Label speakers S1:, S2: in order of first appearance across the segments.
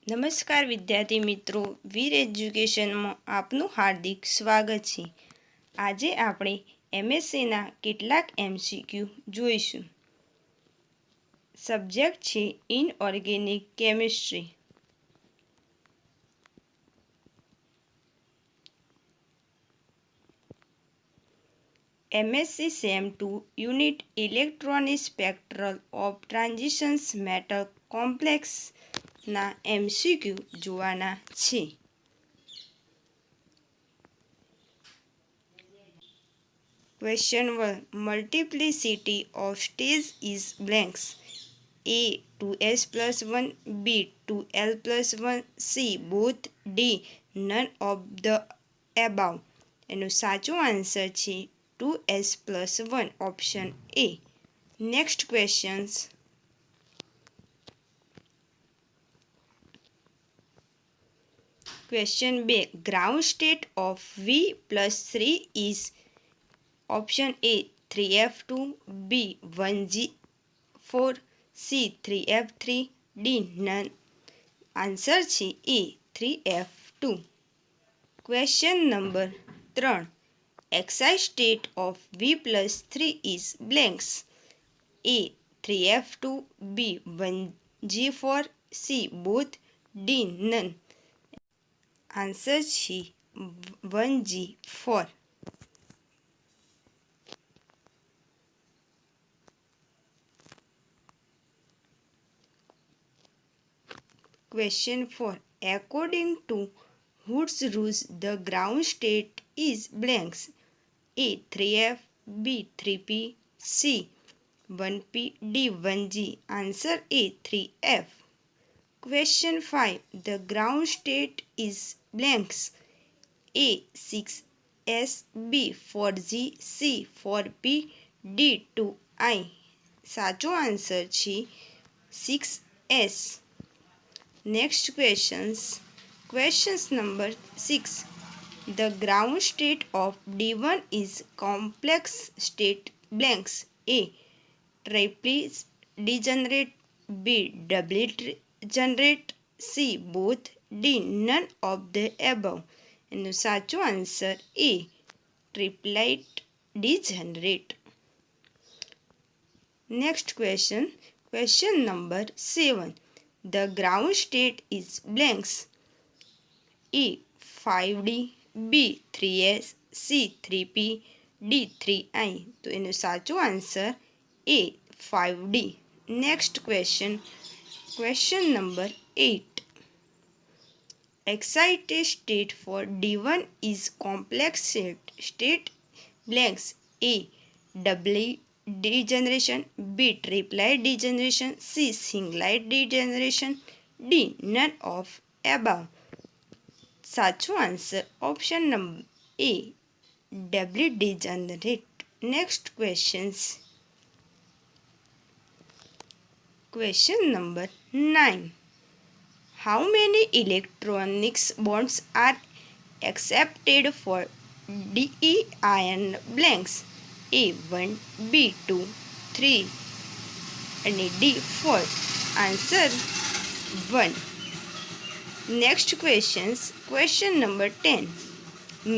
S1: નમસ્કાર વિદ્યાર્થી મિત્રો, વીર એજ્યુકેશનમાં આપનું હાર્દિક સ્વાગત છે. આજે આપણે એમએસસીના કેટલાક એમસીક્યુ જોઈશું. સબ્જેક્ટ છે inorganic chemistry. MSc sem 2 unit electronic spectral of transitions metal કોમ્પ્લેક્સના એમસીક્યુ જોવાના છે. Question 1. Multiplicity of states is blanks. A 2s plus 1, B 2l plus 1, C both, D none of the above. એનો સાચો answer છે 2s plus 1, option A. Next questions. Question 2. Ground state of V plus 3 is option A 3f2, B 1g4, C 3f3, D none. Answer છે A 3f2. Question number 3. Excited state of V plus 3 is blanks. A 3f2, B 1g4, C both, D none. Answer છે 1g4. Question 4. According to whose rules the ground state is blanks? A 3f, B 3p, C 1p, D 1g. Answer A 3f. Question 5. The ground state is blanks. A 6s, B 4g, C 4p, D 2i. સાચો answer છે 6s. Next questions. Questions number 6. The ground state of D1 is complex state blanks. A triply degenerate, B doubly degenerate, C both, D none of the above. એનો સાચો answer A triplet degenerate. Next question. Question number 7. The ground state is blanks. A 5D, B 3s, C 3p, D 3i. તો એનો સાચો answer A 5D. Next question. Question number 8. Excited state for D1 is complex state blanks. A doubly degeneration, B triplet degeneration, C singlet degeneration, D none of above. સાચો answer option number A doubly degenerate. Next questions. Question number 9. How many electronics bonds are accepted for De ion blanks? A 1, B 2, 3 અને D 4. Answer 1. Next questions. Question number 10.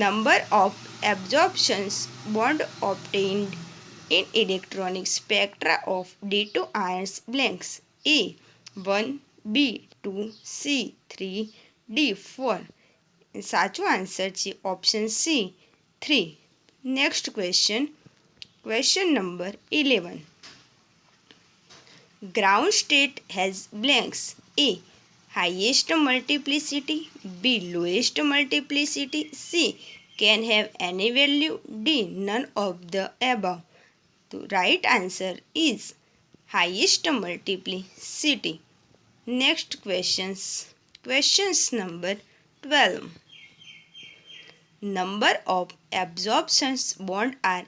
S1: Number of absorptions bond obtained in electronic spectra of D2 ions blanks. A 1, B 2, C 3, D 4. સાચો answer છે option C 3. Next question. Question number 11. Ground state has blanks. A highest multiplicity, B lowest multiplicity, C can have any value, D none of the above. The right answer is highest multiplicity. Next questions. Questions number 12. Number of absorptions bond are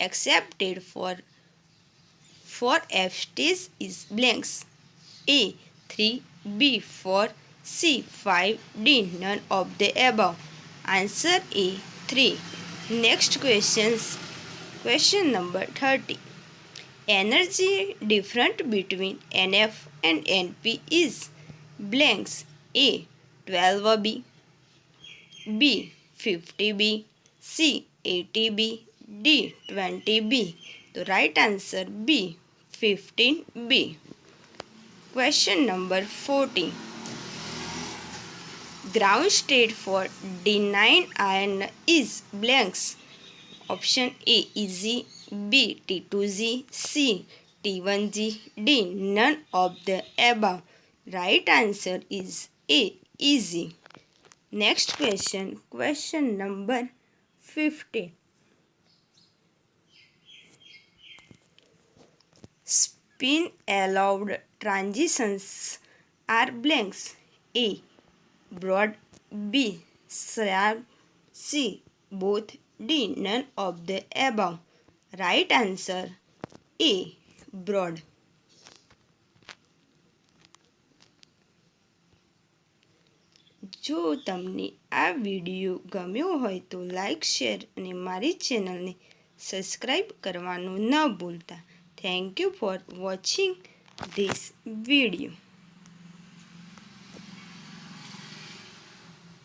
S1: accepted for F stage is blanks. A 3, B 4, C 5, D none of the above. Answer A 3. Next questions. Question number 30. Energy difference between NF and NP is blanks. A 12B, B 50B, C 80B, D 20B. तो right answer B 15B. Question number 40. Ground state for D9 ion is blanks. Option A Eg, B T2G, C T1G, D none of the above. Right answer is A Eg. Next question, question number 50. Spin allowed transitions are blanks. A broad, B sharp, C both, D none of the above. Right answer A broad. જો તમને આ video ગમ્યો હોય તો like share અને મારી ચેનલને subscribe કરવાનું ન ભૂલતા. Thank you for watching this video.